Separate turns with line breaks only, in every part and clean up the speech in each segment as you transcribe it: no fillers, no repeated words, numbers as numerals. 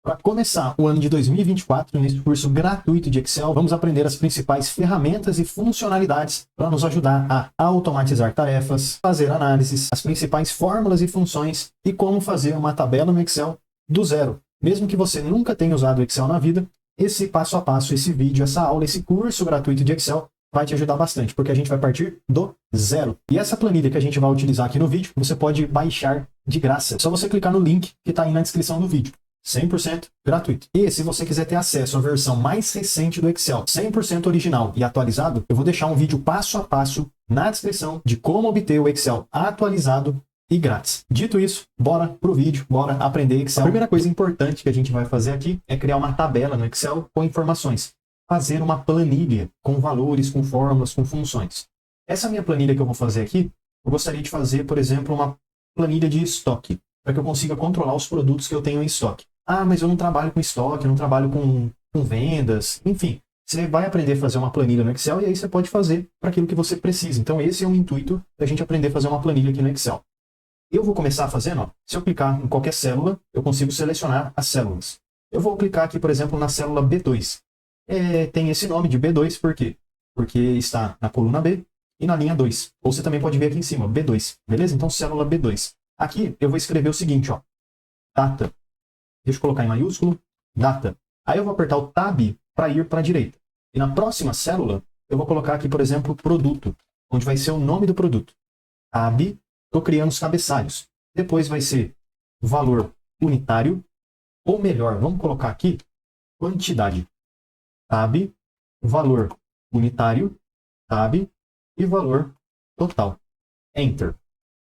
Para começar o ano de 2024, nesse curso gratuito de Excel, vamos aprender as principais ferramentas e funcionalidades para nos ajudar a automatizar tarefas, fazer análises, as principais fórmulas e funções e como fazer uma tabela no Excel do zero. Mesmo que você nunca tenha usado o Excel na vida, esse passo a passo, esse vídeo, essa aula, esse curso gratuito de Excel vai te ajudar bastante, porque a gente vai partir do zero. E essa planilha que a gente vai utilizar aqui no vídeo, você pode baixar de graça. É só você clicar no link que está aí na descrição do vídeo. 100% gratuito. E se você quiser ter acesso à versão mais recente do Excel, 100% original e atualizado, eu vou deixar um vídeo passo a passo na descrição de como obter o Excel atualizado e grátis. Dito isso, bora pro vídeo, bora aprender Excel. A primeira coisa importante que a gente vai fazer aqui é criar uma tabela no Excel com informações. Fazer uma planilha com valores, com fórmulas, com funções. Essa minha planilha que eu vou fazer aqui, eu gostaria de fazer, por exemplo, uma planilha de estoque, para que eu consiga controlar os produtos que eu tenho em estoque. Ah, mas eu não trabalho com estoque, eu não trabalho com vendas, enfim. Você vai aprender a fazer uma planilha no Excel e aí você pode fazer para aquilo que você precisa. Então esse é o intuito da gente aprender a fazer uma planilha aqui no Excel. Eu vou começar fazendo, ó, se eu clicar em qualquer célula, eu consigo selecionar as células. Eu vou clicar aqui, por exemplo, na célula B2. Tem esse nome de B2 por quê? Porque está na coluna B e na linha 2. Ou você também pode ver aqui em cima, B2. Beleza? Então célula B2. Aqui eu vou escrever o seguinte, ó, data. Deixa eu colocar em maiúsculo, data. Aí eu vou apertar o Tab para ir para a direita. E na próxima célula, eu vou colocar aqui, por exemplo, produto, onde vai ser o nome do produto. Tab, estou criando os cabeçalhos. Depois vai ser valor unitário, ou melhor, vamos colocar aqui quantidade. Tab, valor unitário, Tab e valor total. Enter.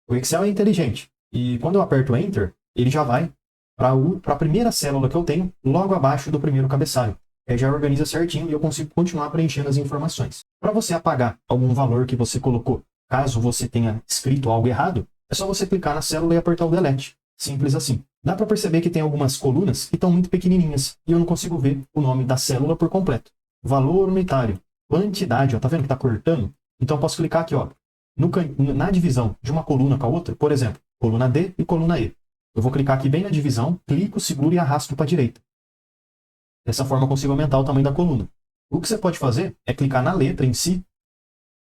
O Excel é inteligente. E quando eu aperto Enter, ele já vai para a primeira célula que eu tenho, logo abaixo do primeiro cabeçalho. Aí já organiza certinho e eu consigo continuar preenchendo as informações. Para você apagar algum valor que você colocou, caso você tenha escrito algo errado, é só você clicar na célula e apertar o Delete. Simples assim. Dá para perceber que tem algumas colunas que estão muito pequenininhas e eu não consigo ver o nome da célula por completo. Valor unitário, quantidade, ó, tá vendo que está cortando? Então eu posso clicar aqui, ó, na divisão de uma coluna com a outra, por exemplo, coluna D e coluna E. Eu vou clicar aqui bem na divisão, clico, seguro e arrasto para a direita. Dessa forma eu consigo aumentar o tamanho da coluna. O que você pode fazer é clicar na letra em si,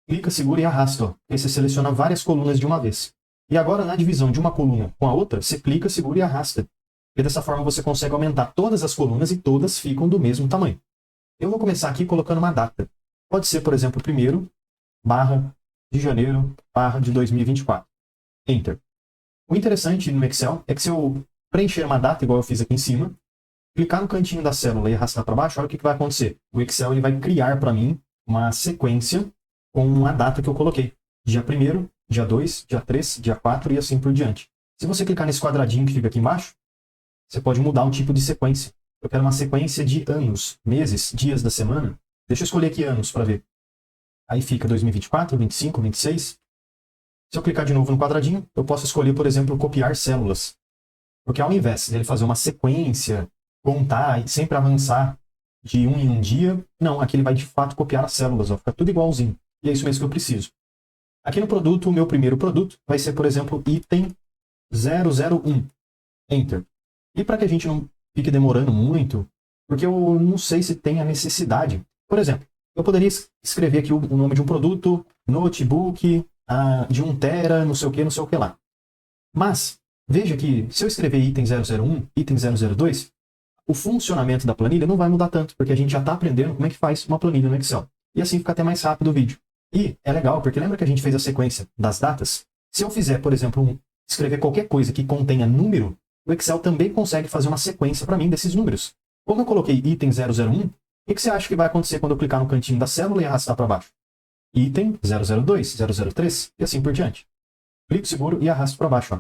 clica, segura e arrasta. Ó. Aí você seleciona várias colunas de uma vez. E agora na divisão de uma coluna com a outra, você clica, segura e arrasta. E dessa forma você consegue aumentar todas as colunas e todas ficam do mesmo tamanho. Eu vou começar aqui colocando uma data. Pode ser, por exemplo, 1º/de 2024. Enter. O interessante no Excel é que se eu preencher uma data, igual eu fiz aqui em cima, clicar no cantinho da célula e arrastar para baixo, olha o que vai acontecer. O Excel ele vai criar para mim uma sequência com a data que eu coloquei. Dia 1º, dia 2, dia 3, dia 4 e assim por diante. Se você clicar nesse quadradinho que fica aqui embaixo, você pode mudar o tipo de sequência. Eu quero uma sequência de anos, meses, dias da semana. Deixa eu escolher aqui anos para ver. Aí fica 2024, 25, 26... Se eu clicar de novo no quadradinho, eu posso escolher, por exemplo, copiar células. Porque ao invés dele fazer uma sequência, contar e sempre avançar de um em um dia, não, aqui ele vai de fato copiar as células, ó, fica tudo igualzinho. E é isso mesmo que eu preciso. Aqui no produto, o meu primeiro produto vai ser, por exemplo, item 001. Enter. E para que a gente não fique demorando muito, porque eu não sei se tem a necessidade. Por exemplo, eu poderia escrever aqui o nome de um produto, notebook, de 1 tera, não sei o que lá. Mas, veja que se eu escrever item 001, item 002, o funcionamento da planilha não vai mudar tanto, porque a gente já está aprendendo como é que faz uma planilha no Excel. E assim fica até mais rápido o vídeo. E é legal, porque lembra que a gente fez a sequência das datas? Se eu fizer, por exemplo, escrever qualquer coisa que contenha número, o Excel também consegue fazer uma sequência para mim desses números. Como eu coloquei item 001, o que você acha que vai acontecer quando eu clicar no cantinho da célula e arrastar para baixo? Item 002, 003 e assim por diante. Clico seguro e arrasto para baixo. Ó.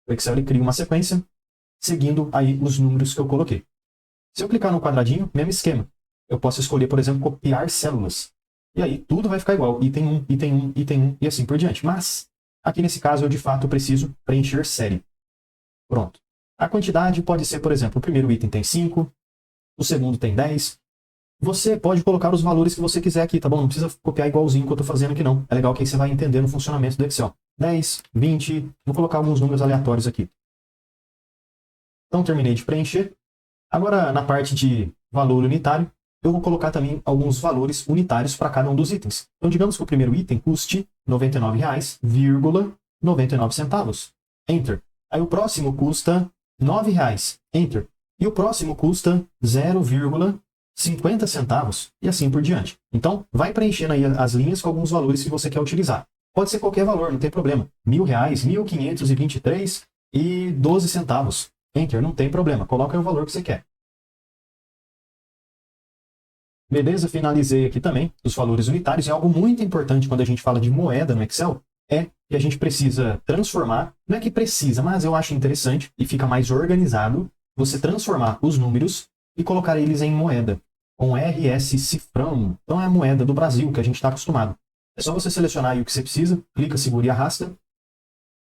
O Excel ele cria uma sequência seguindo aí os números que eu coloquei. Se eu clicar no quadradinho, mesmo esquema. Eu posso escolher, por exemplo, copiar células. E aí tudo vai ficar igual. Item 1, item 1, item 1 e assim por diante. Mas, aqui nesse caso, eu de fato preciso preencher série. Pronto. A quantidade pode ser, por exemplo, o primeiro item tem 5, o segundo tem 10. Você pode colocar os valores que você quiser aqui, tá bom? Não precisa copiar igualzinho que eu estou fazendo aqui, não. É legal que aí você vai entendendo o funcionamento do Excel. 10, 20, vou colocar alguns números aleatórios aqui. Então, terminei de preencher. Agora, na parte de valor unitário, eu vou colocar também alguns valores unitários para cada um dos itens. Então, digamos que o primeiro item custe R$ 99,99. Enter. Aí o próximo custa R$ 9,00. Enter. E o próximo custa 0,50 centavos. E assim por diante. Então, vai preenchendo aí as linhas com alguns valores que você quer utilizar. Pode ser qualquer valor, não tem problema. R$ 1.000, 1.523,12 centavos. Enter, não tem problema. Coloca aí o valor que você quer. Beleza? Finalizei aqui também os valores unitários. E algo muito importante quando a gente fala de moeda no Excel é que a gente precisa transformar, não é que precisa, mas eu acho interessante e fica mais organizado você transformar os números e colocar eles em moeda, com RS cifrão. Então é a moeda do Brasil que a gente está acostumado. É só você selecionar aí o que você precisa, clica, segura e arrasta.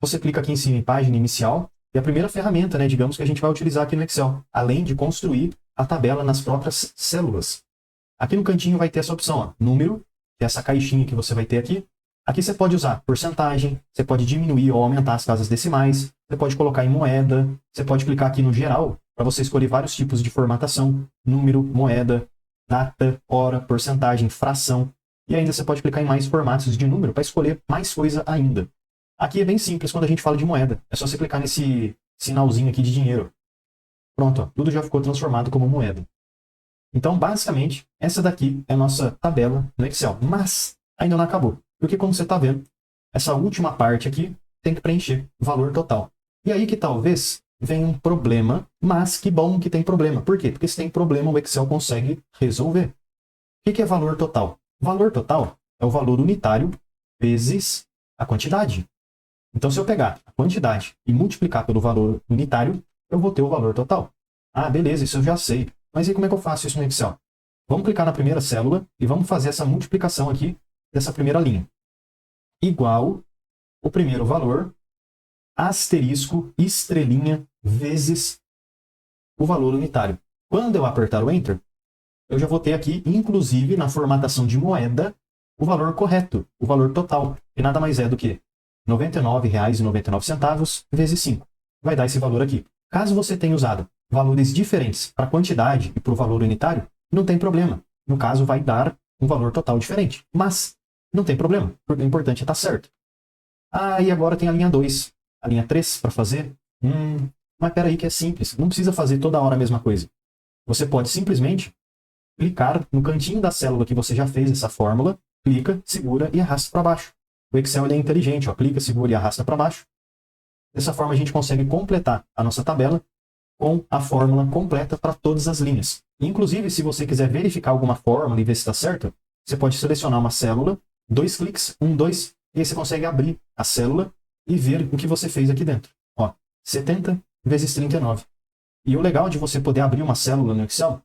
Você clica aqui em cima em página inicial. E a primeira ferramenta, né, digamos que a gente vai utilizar aqui no Excel, além de construir a tabela nas próprias células. Aqui no cantinho vai ter essa opção, ó, número, que é essa caixinha que você vai ter aqui. Aqui você pode usar porcentagem, você pode diminuir ou aumentar as casas decimais, você pode colocar em moeda, você pode clicar aqui no geral, para você escolher vários tipos de formatação, número, moeda, data, hora, porcentagem, fração. E ainda você pode clicar em mais formatos de número para escolher mais coisa ainda. Aqui é bem simples quando a gente fala de moeda. É só você clicar nesse sinalzinho aqui de dinheiro. Pronto, ó, tudo já ficou transformado como moeda. Então, basicamente, essa daqui é a nossa tabela no Excel. Mas ainda não acabou. Porque como você está vendo, essa última parte aqui tem que preencher o valor total. E aí que talvez venha um problema, mas que bom que tem problema. Por quê? Porque se tem problema, o Excel consegue resolver. O que é valor total? Valor total é o valor unitário vezes a quantidade. Então, se eu pegar a quantidade e multiplicar pelo valor unitário, eu vou ter o valor total. Ah, beleza, isso eu já sei. Mas e como é que eu faço isso no Excel? Vamos clicar na primeira célula e vamos fazer essa multiplicação aqui dessa primeira linha. Igual o primeiro valor, asterisco, estrelinha, vezes o valor unitário. Quando eu apertar o Enter, eu já vou ter aqui, inclusive, na formatação de moeda, o valor correto, o valor total, que nada mais é do que R$ 99,99 vezes 5. Vai dar esse valor aqui. Caso você tenha usado valores diferentes para a quantidade e para o valor unitário, não tem problema. No caso, vai dar um valor total diferente. Mas não tem problema, porque o importante é estar certo. Ah, e agora tem a linha 2, a linha 3 para fazer. Mas peraí que é simples, não precisa fazer toda hora a mesma coisa. Você pode simplesmente clicar no cantinho da célula que você já fez essa fórmula, clica, segura e arrasta para baixo. O Excel ele é inteligente, ó, clica, segura e arrasta para baixo. Dessa forma a gente consegue completar a nossa tabela com a fórmula completa para todas as linhas. Inclusive, se você quiser verificar alguma fórmula e ver se está certo, você pode selecionar uma célula, 2 cliques, 1, 2, e aí você consegue abrir a célula e ver o que você fez aqui dentro. Ó, 70 vezes 39. E o legal de você poder abrir uma célula no Excel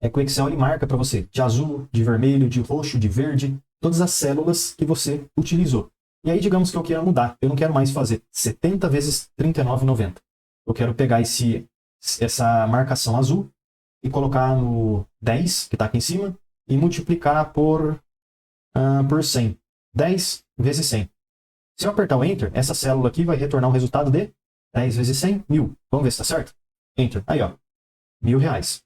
é que o Excel ele marca para você de azul, de vermelho, de roxo, de verde, todas as células que você utilizou. E aí, digamos que eu queira mudar. Eu não quero mais fazer 70 vezes 39,90. Eu quero pegar essa marcação azul e colocar no 10, que está aqui em cima, e multiplicar por 100. 10 vezes 100. Se eu apertar o Enter, essa célula aqui vai retornar um resultado de 10 vezes 100, 1.000. Vamos ver se está certo? Enter. Aí, ó, R$ 1.000.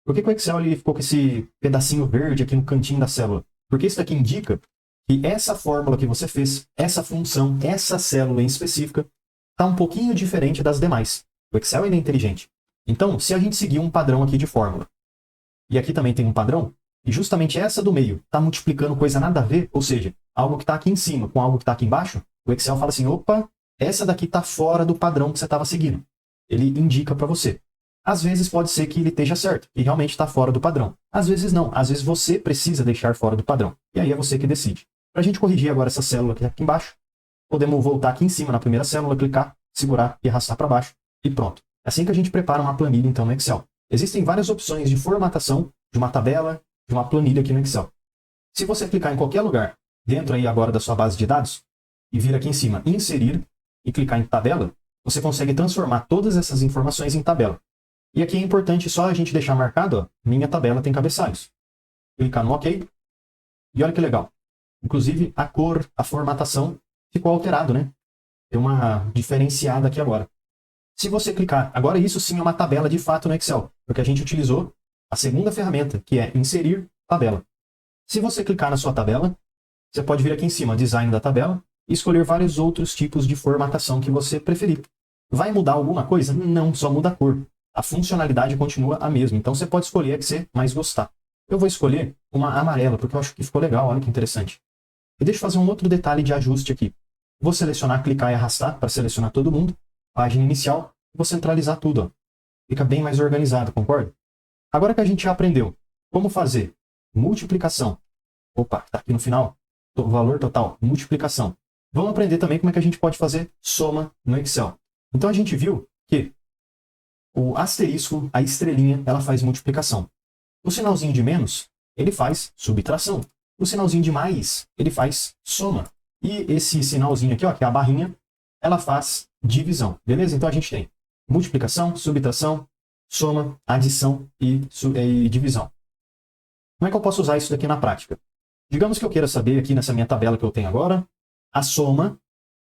Por que o Excel ele ficou com esse pedacinho verde aqui no cantinho da célula? Porque isso daqui indica que essa fórmula que você fez, essa função, essa célula em específica, está um pouquinho diferente das demais. O Excel ele é inteligente. Então, se a gente seguir um padrão aqui de fórmula, e aqui também tem um padrão, e justamente essa do meio está multiplicando coisa nada a ver, ou seja, algo que está aqui em cima com algo que está aqui embaixo, o Excel fala assim, opa, essa daqui está fora do padrão que você estava seguindo. Ele indica para você. Às vezes pode ser que ele esteja certo, e realmente está fora do padrão. Às vezes não, às vezes você precisa deixar fora do padrão. E aí é você que decide. Para a gente corrigir agora essa célula que está aqui embaixo, podemos voltar aqui em cima na primeira célula, clicar, segurar e arrastar para baixo, e pronto. É assim que a gente prepara uma planilha então no Excel. Existem várias opções de formatação de uma tabela, de uma planilha aqui no Excel. Se você clicar em qualquer lugar, dentro aí agora da sua base de dados, e vir aqui em cima, inserir, e clicar em tabela, você consegue transformar todas essas informações em tabela. E aqui é importante só a gente deixar marcado, ó, minha tabela tem cabeçalhos. Clicar no OK. E olha que legal. Inclusive, a cor, a formatação ficou alterado, né? Tem uma diferenciada aqui agora. Se você clicar, agora isso sim é uma tabela de fato no Excel, porque a gente utilizou a segunda ferramenta, que é inserir tabela. Se você clicar na sua tabela, você pode vir aqui em cima, design da tabela, e escolher vários outros tipos de formatação que você preferir. Vai mudar alguma coisa? Não, só muda a cor. A funcionalidade continua a mesma, então você pode escolher a que você mais gostar. Eu vou escolher uma amarela, porque eu acho que ficou legal, olha que interessante. E deixa eu fazer um outro detalhe de ajuste aqui. Vou selecionar, clicar e arrastar para selecionar todo mundo. Página inicial, vou centralizar tudo. Ó. Fica bem mais organizado, concorda? Agora que a gente já aprendeu como fazer multiplicação. Opa, está aqui no final. O valor total, multiplicação. Vamos aprender também como é que a gente pode fazer soma no Excel. Então a gente viu que o asterisco, a estrelinha, ela faz multiplicação. O sinalzinho de menos, ele faz subtração. O sinalzinho de mais, ele faz soma. E esse sinalzinho aqui, ó, que é a barrinha, ela faz divisão. Beleza? Então a gente tem multiplicação, subtração, soma, adição e divisão. Como é que eu posso usar isso daqui na prática? Digamos que eu queira saber aqui nessa minha tabela que eu tenho agora, a soma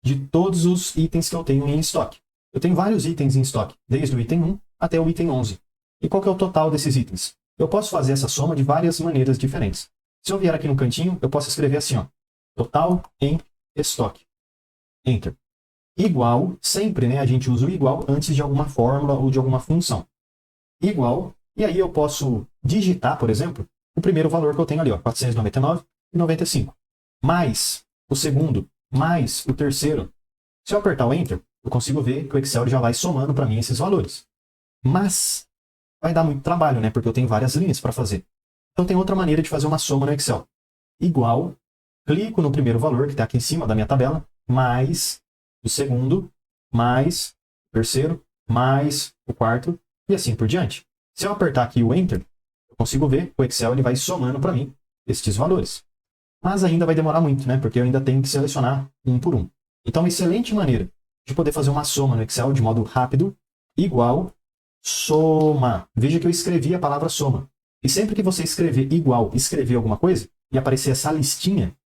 de todos os itens que eu tenho em estoque. Eu tenho vários itens em estoque, desde o item 1 até o item 11. E qual que é o total desses itens? Eu posso fazer essa soma de várias maneiras diferentes. Se eu vier aqui no cantinho, eu posso escrever assim, ó, total em estoque. Enter. Igual, sempre, né, a gente usa o igual antes de alguma fórmula ou de alguma função. Igual, e aí eu posso digitar, por exemplo, o primeiro valor que eu tenho ali, ó, 499,95. Mais o segundo, mais o terceiro. Se eu apertar o Enter, eu consigo ver que o Excel já vai somando para mim esses valores. Mas vai dar muito trabalho, né? Porque eu tenho várias linhas para fazer. Então tem outra maneira de fazer uma soma no Excel. Igual, clico no primeiro valor, que está aqui em cima da minha tabela, mais o segundo, mais o terceiro, mais o quarto, e assim por diante. Se eu apertar aqui o Enter, eu consigo ver que o Excel ele vai somando para mim estes valores. Mas ainda vai demorar muito, né? Porque eu ainda tenho que selecionar um por um. Então, uma excelente maneira de poder fazer uma soma no Excel de modo rápido, igual, soma. Veja que eu escrevi a palavra soma. E sempre que você escrever igual, escrever alguma coisa, e aparecer essa listinha,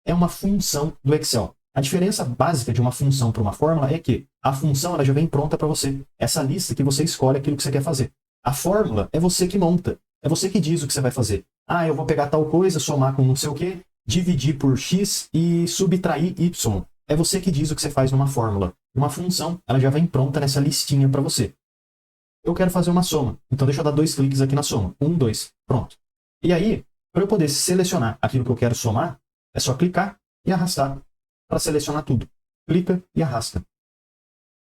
é uma função do Excel. A diferença básica de uma função para uma fórmula é que a função ela já vem pronta para você. Essa lista que você escolhe aquilo que você quer fazer. A fórmula é você que monta. É você que diz o que você vai fazer. Ah, eu vou pegar tal coisa, somar com não sei o quê, dividir por x e subtrair y. É você que diz o que você faz numa fórmula. Uma função, ela já vem pronta nessa listinha para você. Eu quero fazer uma soma. Então deixa eu dar 2 cliques aqui na soma. 1, 2. Pronto. E aí, para eu poder selecionar aquilo que eu quero somar, é só clicar e arrastar para selecionar tudo. Clica e arrasta.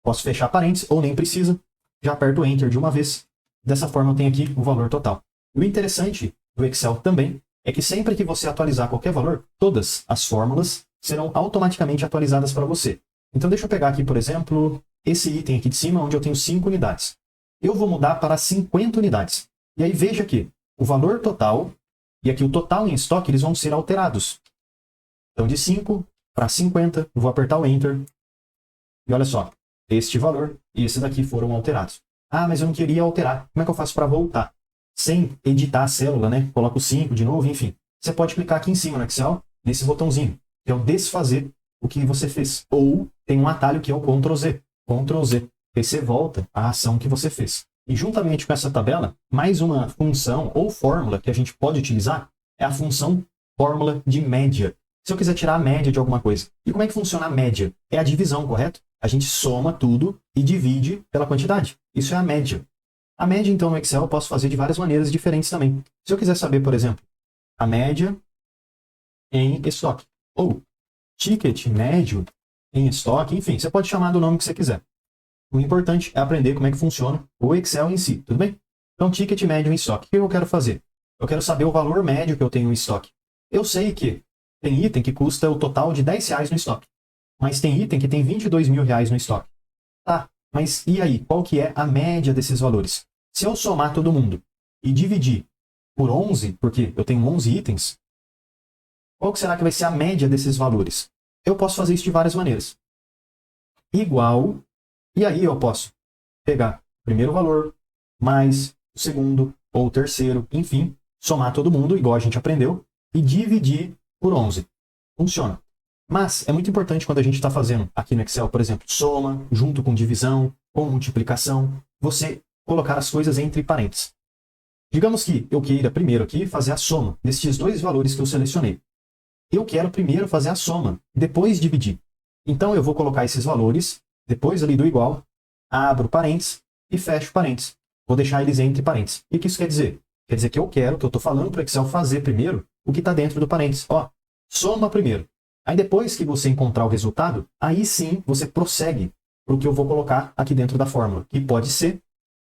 Posso fechar parênteses ou nem precisa. Já aperto o Enter de uma vez. Dessa forma eu tenho aqui o valor total. E o interessante do Excel também é que sempre que você atualizar qualquer valor, todas as fórmulas serão automaticamente atualizadas para você. Então deixa eu pegar aqui, por exemplo, esse item aqui de cima, onde eu tenho 5 unidades. Eu vou mudar para 50 unidades. E aí veja que o valor total e aqui o total em estoque eles vão ser alterados. Então de 5 para 50, eu vou apertar o Enter. E olha só, este valor e esse daqui foram alterados. Ah, mas eu não queria alterar. Como é que eu faço para voltar? Sem editar a célula, né? Coloco 5 de novo, enfim. Você pode clicar aqui em cima no Excel, nesse botãozinho, que é o desfazer o que você fez. Ou tem um atalho que é o Ctrl Z. Ctrl Z. Aí você volta à ação que você fez. E juntamente com essa tabela, mais uma função ou fórmula que a gente pode utilizar é a função fórmula de média. Se eu quiser tirar a média de alguma coisa. E como é que funciona a média? É a divisão, correto? A gente soma tudo e divide pela quantidade. Isso é a média. A média, então, no Excel eu posso fazer de várias maneiras diferentes também. Se eu quiser saber, por exemplo, a média em estoque. Ou ticket médio em estoque. Enfim, você pode chamar do nome que você quiser. O importante é aprender como é que funciona o Excel em si, tudo bem? Então, ticket médio em estoque. O que eu quero fazer? Eu quero saber o valor médio que eu tenho em estoque. Eu sei que tem item que custa o total de R$10 no estoque. Mas tem item que tem R$22.000 no estoque. Tá, mas e aí? Qual que é a média desses valores? Se eu somar todo mundo e dividir por 11, porque eu tenho 11 itens, qual que será que vai ser a média desses valores? Eu posso fazer isso de várias maneiras. Igual, e aí eu posso pegar o primeiro valor, mais o segundo ou o terceiro, enfim, somar todo mundo, igual a gente aprendeu, e dividir por 11. Funciona. Mas é muito importante quando a gente está fazendo aqui no Excel, por exemplo, soma junto com divisão, com multiplicação, você colocar as coisas entre parênteses. Digamos que eu queira primeiro aqui fazer a soma destes dois valores que eu selecionei. Eu quero primeiro fazer a soma, depois dividir. Então eu vou colocar esses valores, depois ali do igual, abro parênteses e fecho parênteses. Vou deixar eles entre parênteses. O que isso quer dizer? Quer dizer que eu estou falando para o Excel fazer primeiro o que está dentro do parênteses. Ó, soma primeiro. Aí depois que você encontrar o resultado, aí sim você prossegue para o que eu vou colocar aqui dentro da fórmula, que pode ser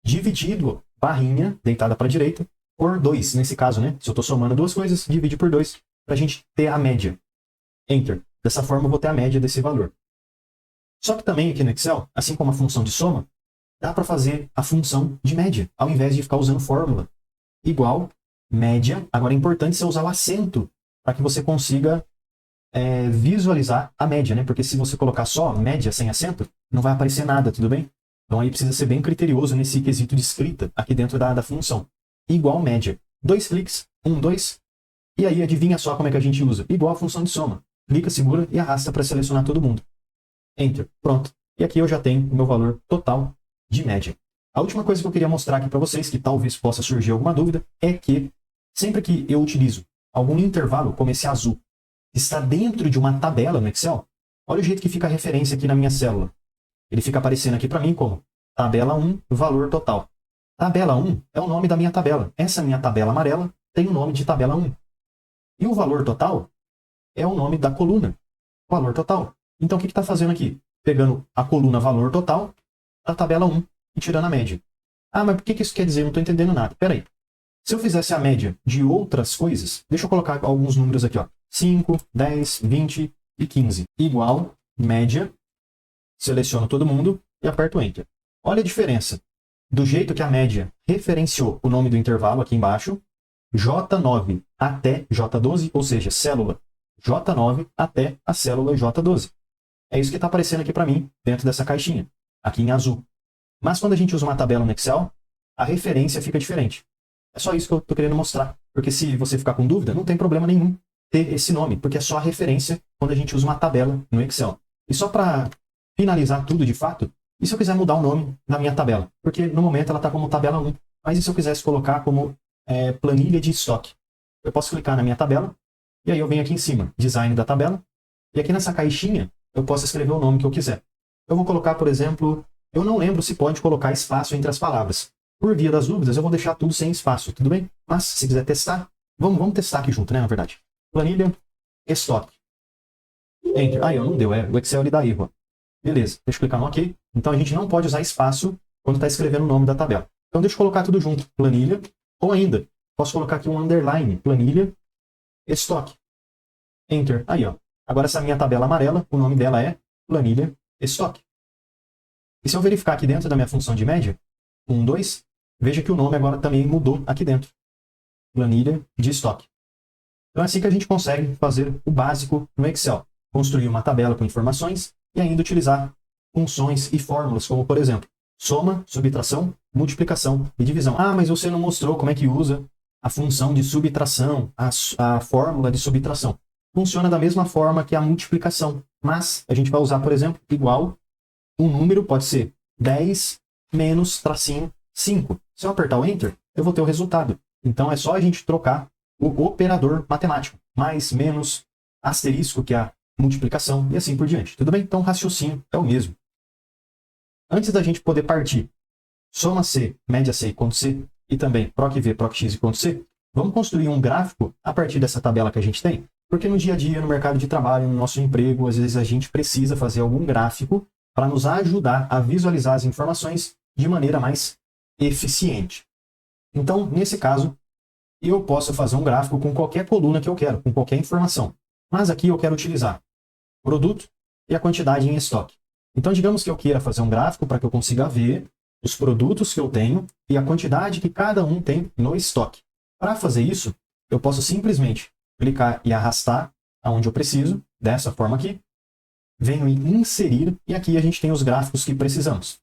dividido, barrinha, deitada para a direita, por 2, nesse caso, né? Se eu estou somando duas coisas, divide por 2, para a gente ter a média. Enter. Dessa forma eu vou ter a média desse valor. Só que também aqui no Excel, assim como a função de soma, dá para fazer a função de média, ao invés de ficar usando fórmula. Igual, média. Agora é importante você usar o acento para que você consiga visualizar a média, né? Porque se você colocar só média sem acento, não vai aparecer nada, tudo bem? Então aí precisa ser bem criterioso nesse quesito de escrita aqui dentro da função. Igual média. 2 cliques, 1, 2. E aí adivinha só como é que a gente usa. Igual a função de soma. Clica, segura e arrasta para selecionar todo mundo. Enter. Pronto. E aqui eu já tenho o meu valor total de média. A última coisa que eu queria mostrar aqui para vocês, que talvez possa surgir alguma dúvida, é que sempre que eu utilizo algum intervalo, como esse azul, que está dentro de uma tabela no Excel, olha o jeito que fica a referência aqui na minha célula. Ele fica aparecendo aqui para mim como tabela 1, valor total. Tabela 1 é o nome da minha tabela. Essa minha tabela amarela tem o nome de tabela 1. E o valor total é o nome da coluna, valor total. Então o que está fazendo aqui? Pegando a coluna valor total da tabela 1 e tirando a média. Ah, mas por que isso quer dizer? Eu não estou entendendo nada. Espera aí. Se eu fizesse a média de outras coisas, deixa eu colocar alguns números aqui, ó. 5, 10, 20 e 15. Igual, média, seleciono todo mundo e aperto Enter. Olha a diferença. Do jeito que a média referenciou o nome do intervalo aqui embaixo, J9 até J12, ou seja, célula J9 até a célula J12. É isso que está aparecendo aqui para mim, dentro dessa caixinha, aqui em azul. Mas quando a gente usa uma tabela no Excel, a referência fica diferente. É só isso que eu estou querendo mostrar. Porque se você ficar com dúvida, não tem problema nenhum ter esse nome, porque é só a referência quando a gente usa uma tabela no Excel. E só para finalizar tudo de fato, e se eu quiser mudar o nome da minha tabela? Porque no momento ela está como tabela 1. Mas e se eu quisesse colocar como planilha de estoque? Eu posso clicar na minha tabela, e aí eu venho aqui em cima, design da tabela, e aqui nessa caixinha eu posso escrever o nome que eu quiser. Eu vou colocar, por exemplo, eu não lembro se pode colocar espaço entre as palavras. Por via das dúvidas, eu vou deixar tudo sem espaço, tudo bem? Mas se quiser testar, vamos testar aqui junto, né, na verdade. Planilha, estoque. Enter. Aí, não deu, o Excel ele dá erro. Beleza, deixa eu clicar no OK. Então a gente não pode usar espaço quando está escrevendo o nome da tabela. Então deixa eu colocar tudo junto, planilha, ou ainda, posso colocar aqui um underline, planilha, estoque. Enter. Aí, ó. Agora essa minha tabela amarela, o nome dela é planilha, estoque. E se eu verificar aqui dentro da minha função de média, 1, 2, veja que o nome agora também mudou aqui dentro. Planilha de estoque. Então é assim que a gente consegue fazer o básico no Excel. Construir uma tabela com informações e ainda utilizar funções e fórmulas, como por exemplo, soma, subtração, multiplicação e divisão. Ah, mas você não mostrou como é que usa a função de subtração, a fórmula de subtração. Funciona da mesma forma que a multiplicação, mas a gente vai usar, por exemplo, igual, um número pode ser 10 menos tracinho 5. Se eu apertar o Enter, eu vou ter o resultado. Então é só a gente trocar o operador matemático, mais, menos, asterisco, que é a multiplicação, e assim por diante. Tudo bem? Então o raciocínio é o mesmo. Antes da gente poder partir soma C, média C e conto C, e também proc V, proc X e conto C, vamos construir um gráfico a partir dessa tabela que a gente tem, porque no dia a dia, no mercado de trabalho, no nosso emprego, às vezes a gente precisa fazer algum gráfico para nos ajudar a visualizar as informações de maneira mais eficiente. Então, nesse caso, eu posso fazer um gráfico com qualquer coluna que eu quero, com qualquer informação. Mas aqui eu quero utilizar produto e a quantidade em estoque. Então, digamos que eu queira fazer um gráfico para que eu consiga ver os produtos que eu tenho e a quantidade que cada um tem no estoque. Para fazer isso, eu posso simplesmente clicar e arrastar aonde eu preciso, dessa forma aqui. Venho em inserir e aqui a gente tem os gráficos que precisamos.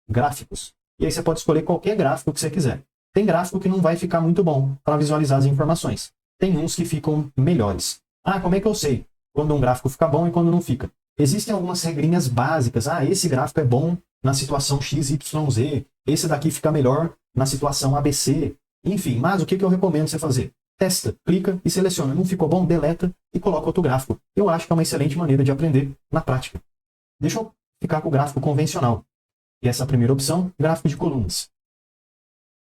Gráficos. E aí você pode escolher qualquer gráfico que você quiser. Tem gráfico que não vai ficar muito bom para visualizar as informações. Tem uns que ficam melhores. Ah, como é que eu sei quando um gráfico fica bom e quando não fica? Existem algumas regrinhas básicas. Ah, esse gráfico é bom na situação XYZ, esse daqui fica melhor na situação ABC, enfim. Mas o que eu recomendo você fazer? Testa, clica e seleciona. Não ficou bom? Deleta e coloca outro gráfico. Eu acho que é uma excelente maneira de aprender na prática. Deixa eu ficar com o gráfico convencional. E essa é a primeira opção, gráfico de colunas.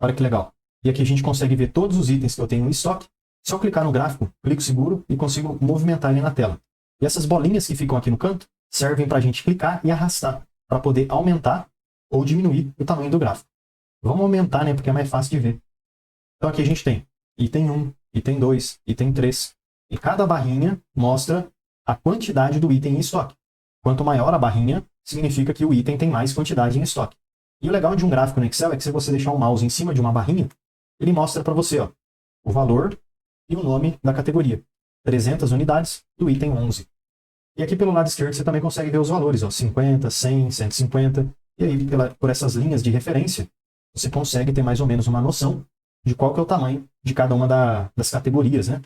Olha que legal. E aqui a gente consegue ver todos os itens que eu tenho em estoque. Se eu clicar no gráfico, clico seguro e consigo movimentar ele na tela. E essas bolinhas que ficam aqui no canto servem para a gente clicar e arrastar, para poder aumentar ou diminuir o tamanho do gráfico. Vamos aumentar, né, porque é mais fácil de ver. Então aqui a gente tem item 1, item 2, item 3. E cada barrinha mostra a quantidade do item em estoque. Quanto maior a barrinha, significa que o item tem mais quantidade em estoque. E o legal de um gráfico no Excel é que se você deixar o mouse em cima de uma barrinha, ele mostra para você, ó, o valor e o nome da categoria. 300 unidades do item 11. E aqui pelo lado esquerdo você também consegue ver os valores, ó, 50, 100, 150. E aí, por essas linhas de referência, você consegue ter mais ou menos uma noção de qual que é o tamanho de cada uma das categorias, né?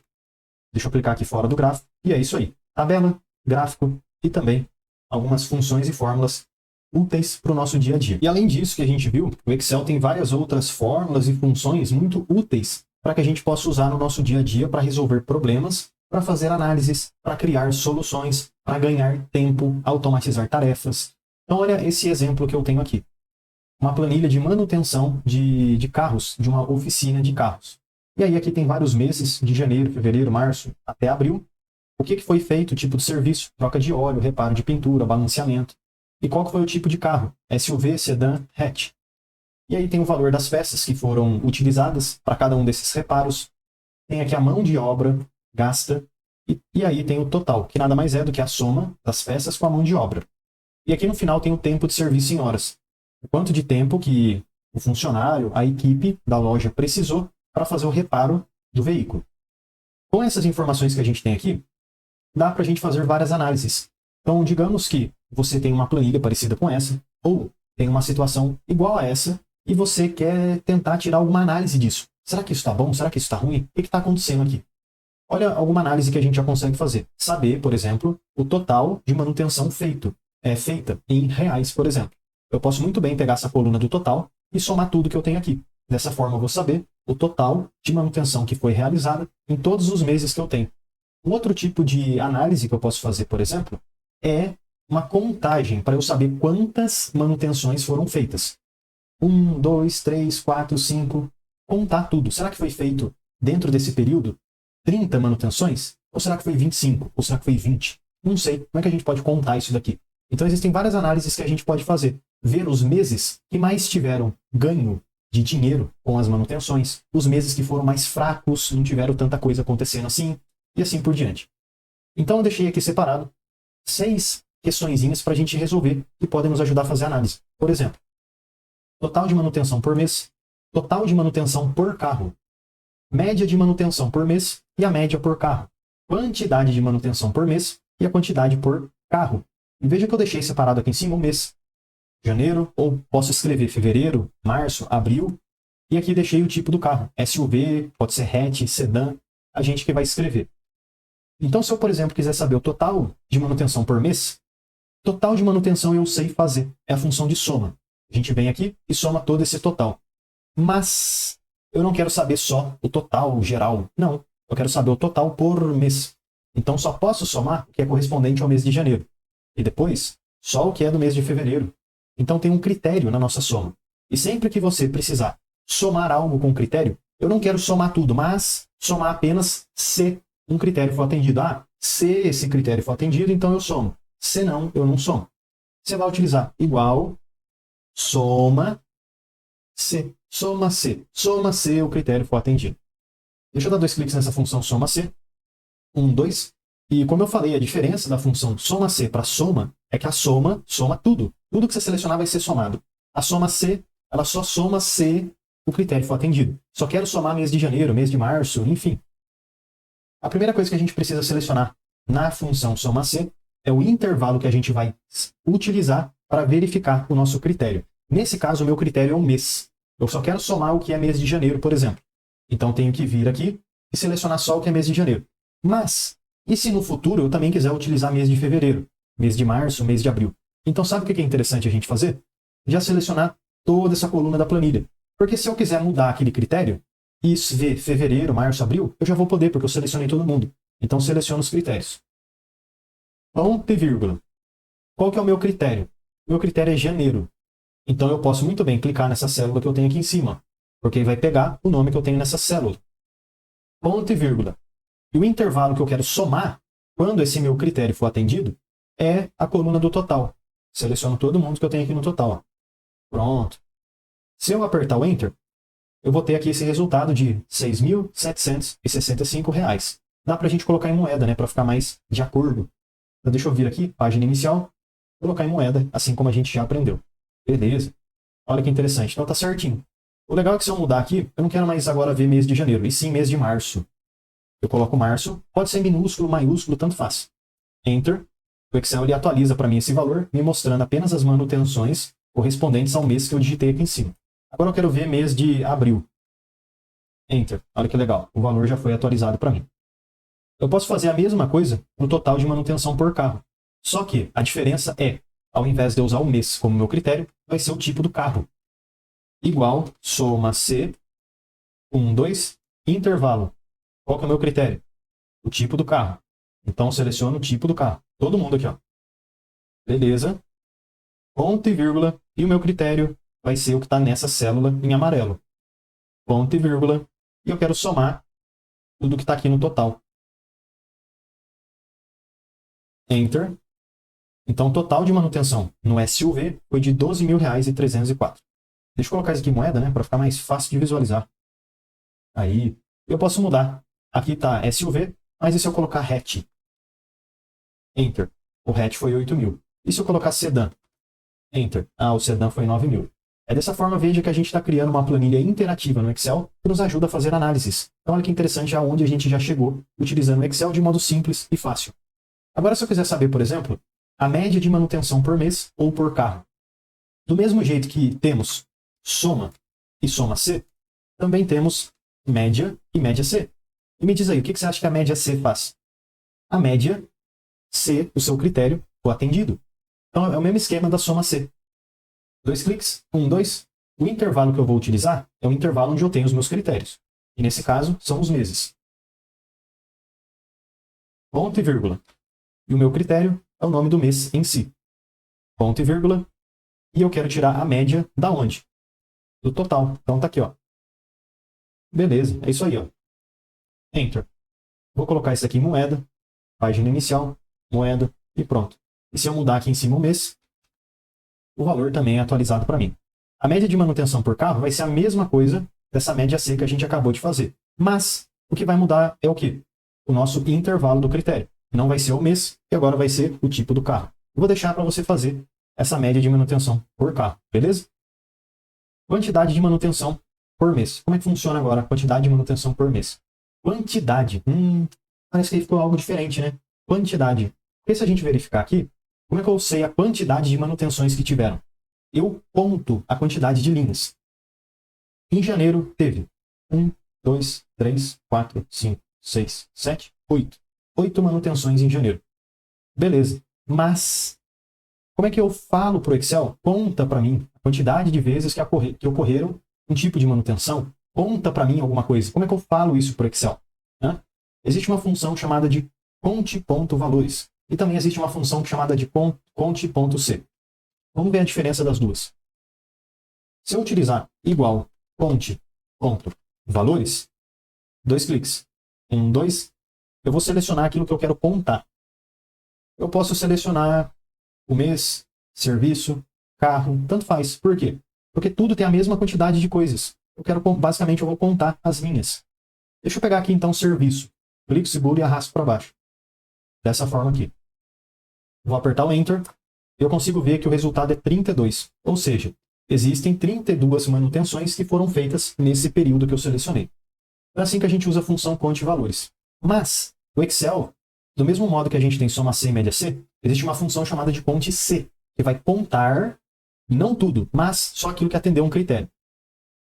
Deixa eu clicar aqui fora do gráfico. E é isso aí. Tabela, gráfico e também algumas funções e fórmulas úteis para o nosso dia a dia. E além disso que a gente viu, o Excel tem várias outras fórmulas e funções muito úteis para que a gente possa usar no nosso dia a dia para resolver problemas, para fazer análises, para criar soluções, para ganhar tempo, automatizar tarefas. Então olha esse exemplo que eu tenho aqui. Uma planilha de manutenção de carros, de uma oficina de carros. E aí aqui tem vários meses, de janeiro, fevereiro, março, até abril. O que foi feito, tipo de serviço, troca de óleo, reparo de pintura, balanceamento. E qual foi o tipo de carro? SUV, sedã, hatch. E aí tem o valor das peças que foram utilizadas para cada um desses reparos. Tem aqui a mão de obra gasta. E aí tem o total, que nada mais é do que a soma das peças com a mão de obra. E aqui no final tem o tempo de serviço em horas. O quanto de tempo que o funcionário, a equipe da loja precisou para fazer o reparo do veículo. Com essas informações que a gente tem aqui, dá para a gente fazer várias análises. Então, digamos que você tem uma planilha parecida com essa, ou tem uma situação igual a essa, e você quer tentar tirar alguma análise disso. Será que isso está bom? Será que isso está ruim? O que está acontecendo aqui? Olha alguma análise que a gente já consegue fazer. Saber, por exemplo, o total de manutenção feita em reais, por exemplo. Eu posso muito bem pegar essa coluna do total e somar tudo que eu tenho aqui. Dessa forma eu vou saber o total de manutenção que foi realizada em todos os meses que eu tenho. Um outro tipo de análise que eu posso fazer, por exemplo, é uma contagem para eu saber quantas manutenções foram feitas. 1, 2, 3, 4, 5. Contar tudo. Será que foi feito dentro desse período 30 manutenções? Ou será que foi 25? Ou será que foi 20? Não sei. Como é que a gente pode contar isso daqui? Então existem várias análises que a gente pode fazer. Ver os meses que mais tiveram ganho de dinheiro com as manutenções, os meses que foram mais fracos, não tiveram tanta coisa acontecendo assim, e assim por diante. Então eu deixei aqui separado 6 questõezinhas para a gente resolver que podem nos ajudar a fazer análise. Por exemplo, total de manutenção por mês, total de manutenção por carro, média de manutenção por mês e a média por carro, quantidade de manutenção por mês e a quantidade por carro. E veja que eu deixei separado aqui em cima o mês. Janeiro, ou posso escrever fevereiro, março, abril, e aqui deixei o tipo do carro. SUV, pode ser hatch, sedã, a gente que vai escrever. Então, se eu, por exemplo, quiser saber o total de manutenção por mês, total de manutenção eu sei fazer. É a função de soma. A gente vem aqui e soma todo esse total. Mas eu não quero saber só o total geral. Não, eu quero saber o total por mês. Então, só posso somar o que é correspondente ao mês de janeiro. E depois, só o que é do mês de fevereiro. Então tem um critério na nossa soma. E sempre que você precisar somar algo com critério, eu não quero somar tudo, mas somar apenas se um critério for atendido. Se esse critério for atendido, então eu somo. Se não, eu não somo. Você vai utilizar igual, soma, se. Soma se. Soma se o critério for atendido. Deixa eu dar 2 cliques nessa função soma se. 1, 2. E como eu falei, a diferença da função soma se para soma é que a soma soma tudo. Tudo que você selecionar vai ser somado. A soma se, ela só soma se o critério for atendido. Só quero somar mês de janeiro, mês de março, enfim. A primeira coisa que a gente precisa selecionar na função soma se é o intervalo que a gente vai utilizar para verificar o nosso critério. Nesse caso, o meu critério é um mês. Eu só quero somar o que é mês de janeiro, por exemplo. Então, tenho que vir aqui e selecionar só o que é mês de janeiro. Mas, e se no futuro eu também quiser utilizar mês de fevereiro, mês de março, mês de abril? Então, sabe o que é interessante a gente fazer? já selecionar toda essa coluna da planilha. Porque se eu quiser mudar aquele critério e ver fevereiro, março, abril, eu já vou poder, porque eu selecionei todo mundo. Então, seleciono os critérios. Ponto e vírgula. Qual que é o meu critério? O meu critério é janeiro. Então, eu posso muito bem clicar nessa célula que eu tenho aqui em cima, porque ele vai pegar o nome que eu tenho nessa célula. Ponto e vírgula. E o intervalo que eu quero somar, quando esse meu critério for atendido, é a coluna do total. Seleciono todo mundo que eu tenho aqui no total. Ó. Pronto. Se eu apertar o Enter, eu vou ter aqui esse resultado de R$ 6.765. Dá para a gente colocar em moeda, né, para ficar mais de acordo. Então, deixa eu vir aqui, página inicial, colocar em moeda, assim como a gente já aprendeu. Beleza. Olha que interessante. Então tá certinho. O legal é que se eu mudar aqui, eu não quero mais agora ver mês de janeiro, e sim mês de março. Eu coloco março, pode ser minúsculo, maiúsculo, tanto faz. Enter. O Excel ele atualiza para mim esse valor, me mostrando apenas as manutenções correspondentes ao mês que eu digitei aqui em cima. Agora eu quero ver mês de abril. Enter. Olha que legal. O valor já foi atualizado para mim. Eu posso fazer a mesma coisa no total de manutenção por carro. Só que a diferença é, ao invés de eu usar o mês como meu critério, vai ser o tipo do carro. Igual, soma C, 2, intervalo. Qual que é o meu critério? O tipo do carro. Então, seleciono o tipo do carro. Todo mundo aqui, ó. Beleza. Ponto e vírgula. E o meu critério vai ser o que está nessa célula em amarelo. Ponto e vírgula. E eu quero somar tudo que está aqui no total. Enter. Então, o total de manutenção no SUV foi de R$ 12.304. Deixa eu colocar isso aqui em moeda, né? Para ficar mais fácil de visualizar. Aí, eu posso mudar. Aqui está SUV, mas e se eu colocar hatch? Enter. O hatch foi 8.000. E se eu colocar sedã? Enter. O sedã foi 9.000. É dessa forma, veja que a gente está criando uma planilha interativa no Excel que nos ajuda a fazer análises. Então, olha que interessante aonde a gente já chegou utilizando o Excel de modo simples e fácil. Agora, se eu quiser saber, por exemplo, a média de manutenção por mês ou por carro. Do mesmo jeito que temos soma e soma C, também temos média e média C. E me diz aí, o que você acha que a média C faz? A média C, o seu critério, foi atendido. Então, é o mesmo esquema da soma C. 2 cliques, 2. O intervalo que eu vou utilizar é o intervalo onde eu tenho os meus critérios. E nesse caso, são os meses. Ponto e vírgula. E o meu critério é o nome do mês em si. Ponto e vírgula. E eu quero tirar a média da onde? Do total. Então tá aqui, ó. Beleza, é isso aí, ó. Enter. Vou colocar isso aqui em moeda. Página inicial, moeda e pronto. E se eu mudar aqui em cima o mês, o valor também é atualizado para mim. A média de manutenção por carro vai ser a mesma coisa dessa média C que a gente acabou de fazer. Mas o que vai mudar é o quê? O nosso intervalo do critério. Não vai ser o mês, e agora vai ser o tipo do carro. Eu vou deixar para você fazer essa média de manutenção por carro, beleza? Quantidade de manutenção por mês. Como é que funciona agora a quantidade de manutenção por mês? Quantidade. Parece que aí ficou algo diferente, né? Quantidade. Porque se a gente verificar aqui, como é que eu sei a quantidade de manutenções que tiveram? Eu conto a quantidade de linhas. Em janeiro teve 1, 2, 3, 4, 5, 6, 7, 8. 8 manutenções em janeiro. Beleza. Mas, como é que eu falo para o Excel? Conta para mim a quantidade de vezes que ocorreram um tipo de manutenção. Conta para mim alguma coisa. Como é que eu falo isso para o Excel? Existe uma função chamada de conte.valores. E também existe uma função chamada de conte.c. Vamos ver a diferença das duas. Se eu utilizar igual conte.valores, 2 cliques. 2. Eu vou selecionar aquilo que eu quero contar. Eu posso selecionar o mês, serviço, carro, tanto faz. Por quê? Porque tudo tem a mesma quantidade de coisas. Basicamente, eu vou contar as linhas. Deixa eu pegar aqui, então, serviço. Clico, seguro e arrasto para baixo. Dessa forma aqui. Vou apertar o Enter. Eu consigo ver que o resultado é 32. Ou seja, existem 32 manutenções que foram feitas nesse período que eu selecionei. É assim que a gente usa a função conte-valores. Mas, o Excel, do mesmo modo que a gente tem soma C e média C, existe uma função chamada de conte-C, que vai contar, não tudo, mas só aquilo que atendeu um critério.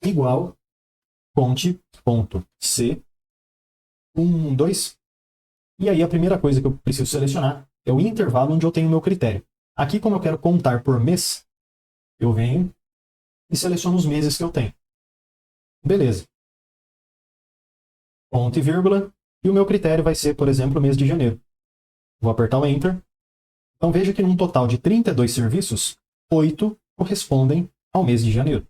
Igual conte.c 2. E aí a primeira coisa que eu preciso selecionar é o intervalo onde eu tenho o meu critério. Aqui, como eu quero contar por mês, eu venho e seleciono os meses que eu tenho. Beleza. Ponto e vírgula. E o meu critério vai ser, por exemplo, o mês de janeiro. Vou apertar o Enter. Então veja que num total de 32 serviços, 8 correspondem ao mês de janeiro.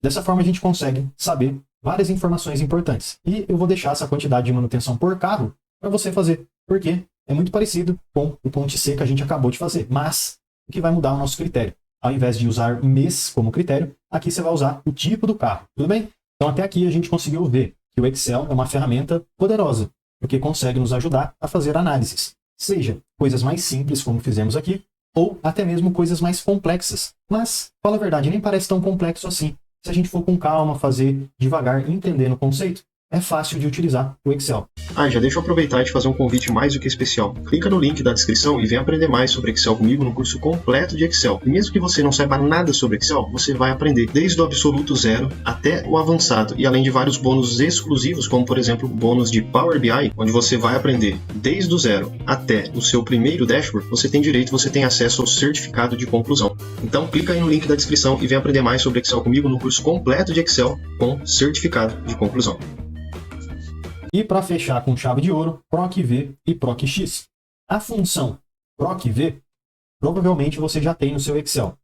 Dessa forma a gente consegue saber várias informações importantes. E eu vou deixar essa quantidade de manutenção por carro para você fazer, porque é muito parecido com o ponto C que a gente acabou de fazer. Mas o que vai mudar é o nosso critério. Ao invés de usar mês como critério, aqui você vai usar o tipo do carro. Tudo bem? Então até aqui a gente conseguiu ver que o Excel é uma ferramenta poderosa, porque consegue nos ajudar a fazer análises. Seja coisas mais simples, como fizemos aqui, ou até mesmo coisas mais complexas. Mas, fala a verdade, nem parece tão complexo assim. Se a gente for com calma, fazer devagar, entendendo o conceito, é fácil de utilizar o Excel.
Já deixa eu aproveitar e te fazer um convite mais do que especial. Clica no link da descrição e vem aprender mais sobre Excel comigo no curso completo de Excel. E mesmo que você não saiba nada sobre Excel, você vai aprender desde o absoluto zero até o avançado. E além de vários bônus exclusivos, como por exemplo o bônus de Power BI, onde você vai aprender desde o zero até o seu primeiro dashboard, você tem acesso ao certificado de conclusão. Então clica aí no link da descrição e vem aprender mais sobre Excel comigo no curso completo de Excel com certificado de conclusão.
E para fechar com chave de ouro, PROC-V e PROC-X. A função PROC-V provavelmente você já tem no seu Excel.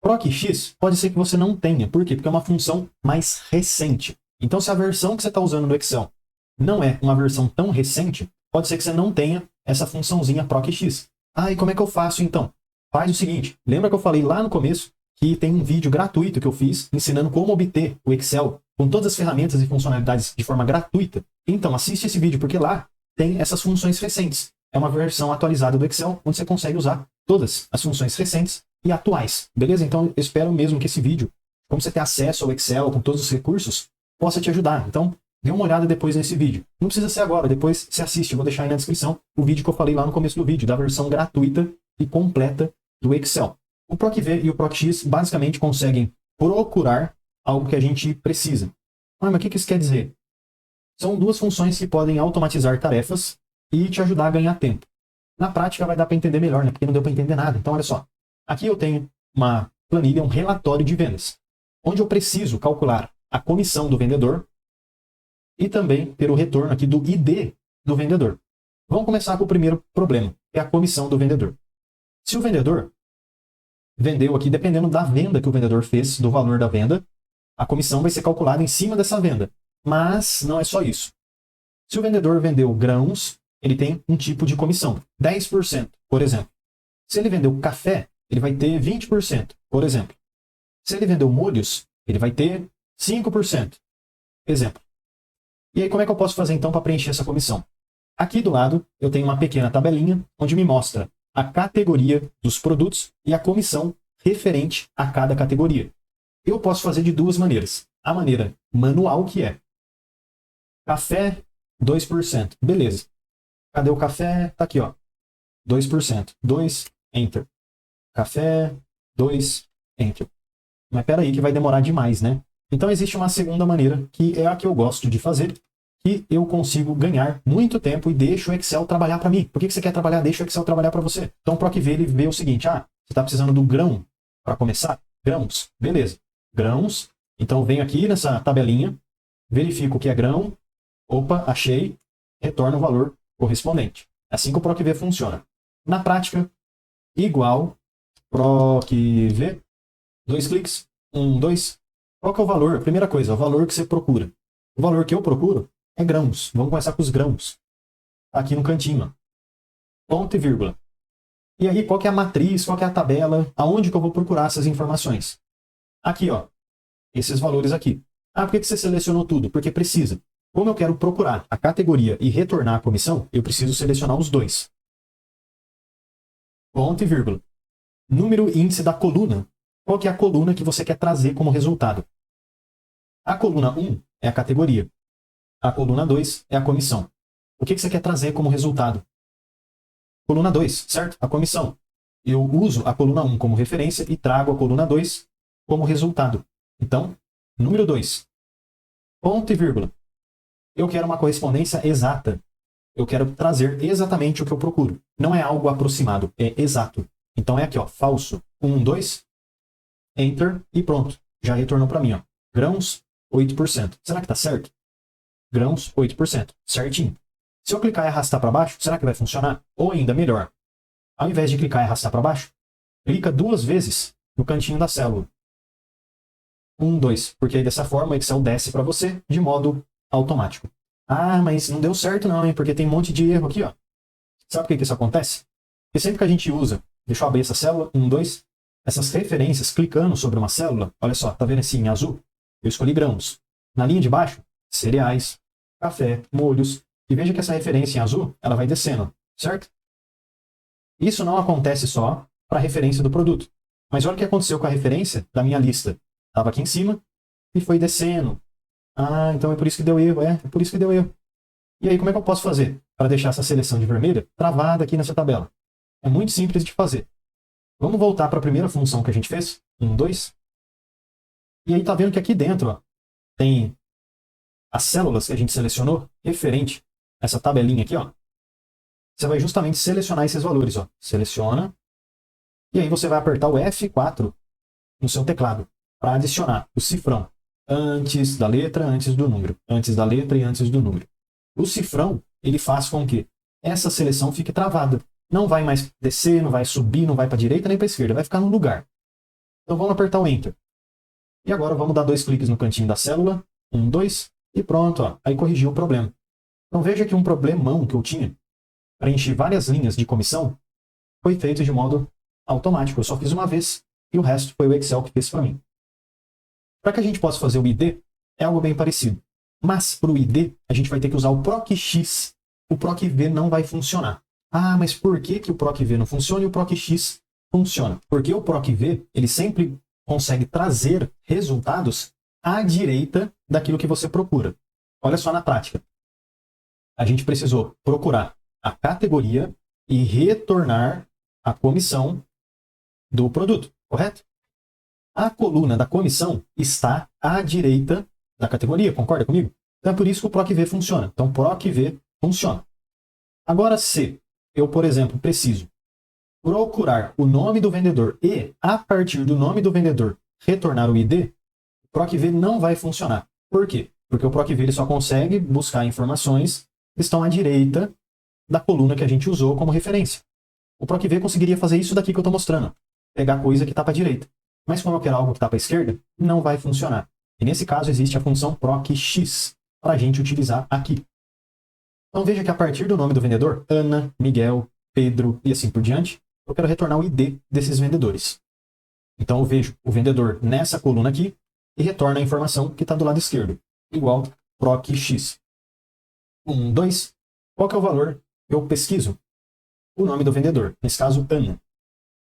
PROC-X pode ser que você não tenha. Por quê? Porque é uma função mais recente. Então, se a versão que você está usando no Excel não é uma versão tão recente, pode ser que você não tenha essa funçãozinha PROC-X. E como é que eu faço então? Faz o seguinte, lembra que eu falei lá no começo que tem um vídeo gratuito que eu fiz ensinando como obter o Excel com todas as ferramentas e funcionalidades de forma gratuita? Então, assiste esse vídeo, porque lá tem essas funções recentes. É uma versão atualizada do Excel, onde você consegue usar todas as funções recentes e atuais. Beleza? Então, eu espero mesmo que esse vídeo, como você ter acesso ao Excel com todos os recursos, possa te ajudar. Então, dê uma olhada depois nesse vídeo. Não precisa ser agora, depois você assiste. Eu vou deixar aí na descrição o vídeo que eu falei lá no começo do vídeo, da versão gratuita e completa do Excel. O PROC-V e o PROC-X basicamente conseguem procurar algo que a gente precisa. Mas o que isso quer dizer? São duas funções que podem automatizar tarefas e te ajudar a ganhar tempo. Na prática vai dar para entender melhor, né? Porque não deu para entender nada. Então, olha só. Aqui eu tenho uma planilha, um relatório de vendas, onde eu preciso calcular a comissão do vendedor e também ter o retorno aqui do ID do vendedor. Vamos começar com o primeiro problema, que é a comissão do vendedor. Se o vendedor vendeu aqui, dependendo da venda que o vendedor fez, do valor da venda, a comissão vai ser calculada em cima dessa venda. Mas não é só isso. Se o vendedor vendeu grãos, ele tem um tipo de comissão, 10%, por exemplo. Se ele vendeu café, ele vai ter 20%, por exemplo. Se ele vendeu molhos, ele vai ter 5%, exemplo. E aí como é que eu posso fazer então para preencher essa comissão? Aqui do lado eu tenho uma pequena tabelinha onde me mostra a categoria dos produtos e a comissão referente a cada categoria. Eu posso fazer de duas maneiras. A maneira manual, que é café, 2%. Beleza. Cadê o café? Tá aqui, ó. 2%. 2, Enter. Café, 2, Enter. Mas peraí que vai demorar demais, né? Então existe uma segunda maneira, que é a que eu gosto de fazer, que eu consigo ganhar muito tempo e deixo o Excel trabalhar para mim. Por que você quer trabalhar? Deixa o Excel trabalhar para você. Então o PROC-V ele vê o seguinte, você está precisando do grão para começar? Grãos. Beleza. Grãos. Então eu venho aqui nessa tabelinha, verifico o que é grão, opa, achei, retorna o valor correspondente. É assim que o PROC-V funciona. Na prática, igual PROC-V, 2 cliques, 1, 2. Qual que é o valor? Primeira coisa, o valor que você procura. O valor que eu procuro é grãos. Vamos começar com os grãos. Aqui no cantinho, ó. Ponto e vírgula. E aí, qual que é a matriz, qual que é a tabela, aonde que eu vou procurar essas informações? Aqui, ó. Esses valores aqui. Por que você selecionou tudo? Porque precisa. Como eu quero procurar a categoria e retornar a comissão, eu preciso selecionar os dois. Ponto e vírgula. Número e índice da coluna. Qual que é a coluna que você quer trazer como resultado? A coluna 1 é a categoria. A coluna 2 é a comissão. O que você quer trazer como resultado? Coluna 2, certo? A comissão. Eu uso a coluna 1 como referência e trago a coluna 2 como resultado. Então, número 2. Ponto e vírgula. Eu quero uma correspondência exata. Eu quero trazer exatamente o que eu procuro. Não é algo aproximado, é exato. Então é aqui, ó, falso. 1, 2. Enter e pronto. Já retornou para mim, ó. Grãos, 8%. Será que tá certo? Grãos, 8%. Certinho. Se eu clicar e arrastar para baixo, será que vai funcionar? Ou ainda melhor, ao invés de clicar e arrastar para baixo, clica 2 vezes no cantinho da célula. 1, 2. Porque aí dessa forma o Excel desce para você de modo automático. Ah, mas não deu certo não, hein? Porque tem um monte de erro aqui, ó. Sabe por que isso acontece? Porque sempre que a gente usa, deixa eu abrir essa célula, 1, 2, essas referências, clicando sobre uma célula, olha só, tá vendo assim em azul? Eu escolhi grãos. Na linha de baixo, cereais, café, molhos. E veja que essa referência em azul, ela vai descendo, certo? Isso não acontece só para a referência do produto. Mas olha o que aconteceu com a referência da minha lista. Estava aqui em cima e foi descendo. Ah, então é por isso que deu erro. É por isso que deu erro. E aí, como é que eu posso fazer para deixar essa seleção de vermelha travada aqui nessa tabela? É muito simples de fazer. Vamos voltar para a primeira função que a gente fez. 1, 2. E aí tá vendo que aqui dentro, ó, tem as células que a gente selecionou referente a essa tabelinha aqui, ó. Você vai justamente selecionar esses valores, ó. Seleciona. E aí você vai apertar o F4 no seu teclado para adicionar o cifrão antes da letra, antes do número, antes da letra e antes do número. O cifrão, ele faz com que essa seleção fique travada. Não vai mais descer, não vai subir, não vai para a direita nem para a esquerda, vai ficar no lugar. Então vamos apertar o Enter. E agora vamos dar 2 cliques no cantinho da célula, 1, 2, e pronto, ó. Aí corrigiu o problema. Então veja que um problemão que eu tinha, preencher várias linhas de comissão, foi feito de modo automático. Eu só fiz uma vez e o resto foi o Excel que fez para mim. Para que a gente possa fazer o ID, é algo bem parecido. Mas para o ID, a gente vai ter que usar o PROC-X. O PROC-V não vai funcionar. Ah, mas por que o PROC-V não funciona e o PROC-X funciona? Porque o PROC-V, ele sempre consegue trazer resultados à direita daquilo que você procura. Olha só na prática. A gente precisou procurar a categoria e retornar a comissão do produto, correto? A coluna da comissão está à direita da categoria, concorda comigo? Então é por isso que o PROC-V funciona. Então PROC-V funciona. Agora, se eu, por exemplo, preciso procurar o nome do vendedor e, a partir do nome do vendedor, retornar o ID, o PROC-V não vai funcionar. Por quê? Porque o PROC-V ele só consegue buscar informações que estão à direita da coluna que a gente usou como referência. O PROC-V conseguiria fazer isso daqui que eu estou mostrando. Pegar coisa que está para a direita. Mas como eu quero algo que está para a esquerda, não vai funcionar. E nesse caso existe a função PROC-X para a gente utilizar aqui. Então veja que a partir do nome do vendedor, Ana, Miguel, Pedro e assim por diante, eu quero retornar o ID desses vendedores. Então eu vejo o vendedor nessa coluna aqui e retorna a informação que está do lado esquerdo, igual PROC-X. 1, 2. Qual que é o valor que eu pesquiso? O nome do vendedor, nesse caso Ana.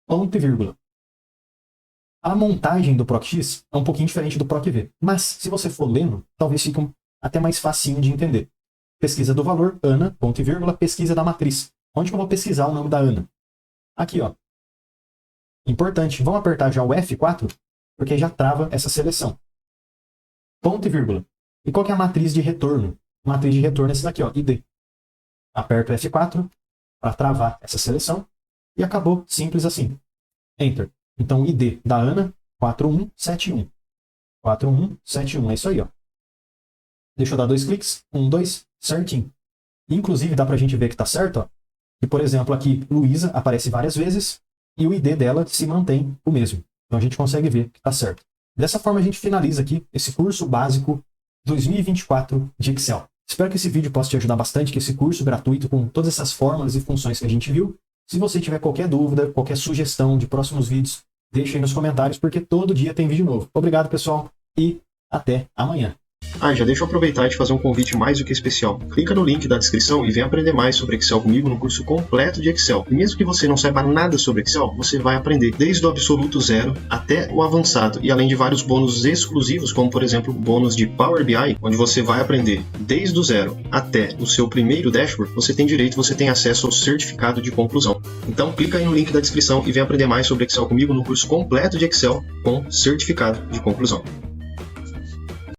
Ponto e vírgula. A montagem do PROC-X é um pouquinho diferente do PROC-V, mas se você for lendo, talvez fique até mais facinho de entender. Pesquisa do valor, Ana, ponto e vírgula, pesquisa da matriz. Onde que eu vou pesquisar o nome da Ana? Aqui, ó. Importante, vamos apertar já o F4, porque já trava essa seleção. Ponto e vírgula. E qual que é a matriz de retorno? A matriz de retorno é essa daqui, ó, ID. Aperto F4 para travar essa seleção e acabou, simples assim. Enter. Então, o ID da Ana, 4171. 4171, é isso aí, ó. Deixa eu dar 2 cliques. 1, 2, certinho. Inclusive, dá pra gente ver que tá certo, ó. E, por exemplo, aqui, Luísa aparece várias vezes e o ID dela se mantém o mesmo. Então, a gente consegue ver que tá certo. Dessa forma, a gente finaliza aqui esse curso básico 2024 de Excel. Espero que esse vídeo possa te ajudar bastante, que esse curso gratuito com todas essas fórmulas e funções que a gente viu. Se você tiver qualquer dúvida, qualquer sugestão de próximos vídeos, deixe aí nos comentários, porque todo dia tem vídeo novo. Obrigado, pessoal, e até amanhã.
Já deixa eu aproveitar e te fazer um convite mais do que especial. Clica no link da descrição e vem aprender mais sobre Excel comigo no curso completo de Excel. E mesmo que você não saiba nada sobre Excel, você vai aprender desde o absoluto zero até o avançado. E além de vários bônus exclusivos, como por exemplo o bônus de Power BI, onde você vai aprender desde o zero até o seu primeiro dashboard, você tem acesso ao certificado de conclusão. Então clica aí no link da descrição e vem aprender mais sobre Excel comigo no curso completo de Excel com certificado de conclusão.